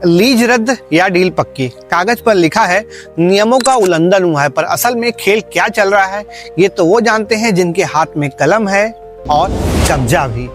Lease रद्द या deal पक्की। कागज पर लिखा है नियमों का उल्लंघन हुआ है, पर असल में खेल क्या चल रहा है ये तो वो जानते हैं जिनके हाथ में कलम है और कब्जा भी।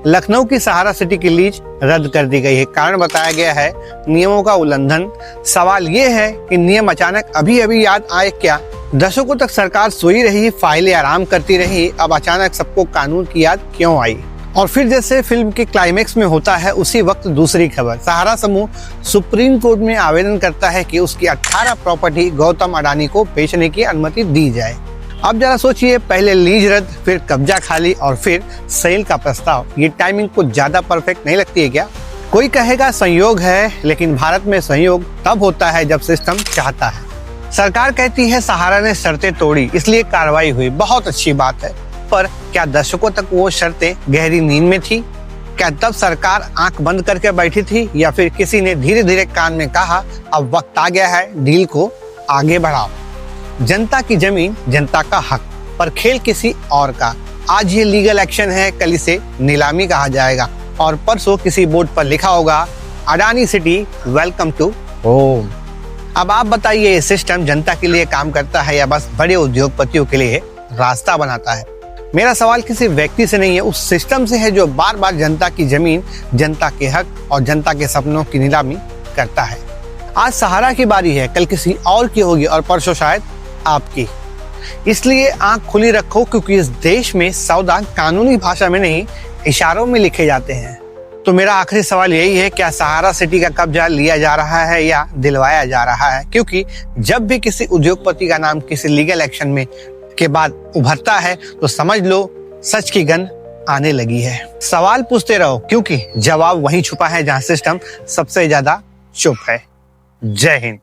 लखनऊ की सहारा सिटी की लीज रद्द कर दी गई है। कारण बताया गया है नियमों का उल्लंघन। सवाल ये है कि नियम अचानक अभी अभी याद आए क्या? दशकों तक सरकार सोई रही, फाइलें आराम करती रही, अब अचानक सबको कानून की याद क्यों आई? और फिर जैसे फिल्म के क्लाइमेक्स में होता है उसी वक्त दूसरी खबर। सहारा समूह सुप्रीम कोर्ट में आवेदन करता है कि उसकी 18 प्रॉपर्टी गौतम अडानी को बेचने की अनुमति दी जाए। अब जरा सोचिए, पहले लीज रद्द, फिर कब्जा खाली और फिर सेल का प्रस्ताव। ये टाइमिंग कुछ ज्यादा परफेक्ट नहीं लगती है क्या? कोई कहेगा संयोग है, लेकिन भारत में संयोग तब होता है जब सिस्टम चाहता है। सरकार कहती है सहारा ने शर्तें तोड़ी इसलिए कार्रवाई हुई, बहुत अच्छी बात है, पर क्या दशकों तक वो शर्तें गहरी नींद में थी? क्या तब सरकार आंख बंद करके बैठी थी, या फिर किसी ने धीरे धीरे कान में कहा अब वक्त आ गया है, डील को आगे बढ़ाओ? जनता की जमीन, जनता का हक, पर खेल किसी और का। आज ये लीगल एक्शन है, कल इसे नीलामी कहा जाएगा और परसों किसी बोर्ड पर लिखा होगा Adani city welcome to home. अब आप बताइए, ये सिस्टम जनता के लिए काम करता है या बस बड़े उद्योगपतियों के लिए रास्ता बनाता है? मेरा सवाल किसी व्यक्ति से नहीं है, उस सिस्टम से है जो बार बार जनता की जमीन, जनता के हक और जनता के सपनों की नीलामी करता है। आज सहारा की बारी है, कल किसी और की होगी और परसों शायद आपकी। इसलिए आंख खुली रखो, क्योंकि इस देश में सौदा कानूनी भाषा में नहीं, इशारों में लिखे जाते हैं। तो मेरा आखिरी सवाल यही है, क्या सहारा सिटी का कब्जा लिया जा रहा है या दिलवाया जा रहा है? क्योंकि जब भी किसी उद्योगपति का नाम किसी लीगल एक्शन में के बाद उभरता है तो समझ लो सच की गंध आने लगी है। सवाल पूछते रहो, क्योंकि जवाब वहीं छुपा है जहां सिस्टम सबसे ज्यादा चुप है। जय हिंद।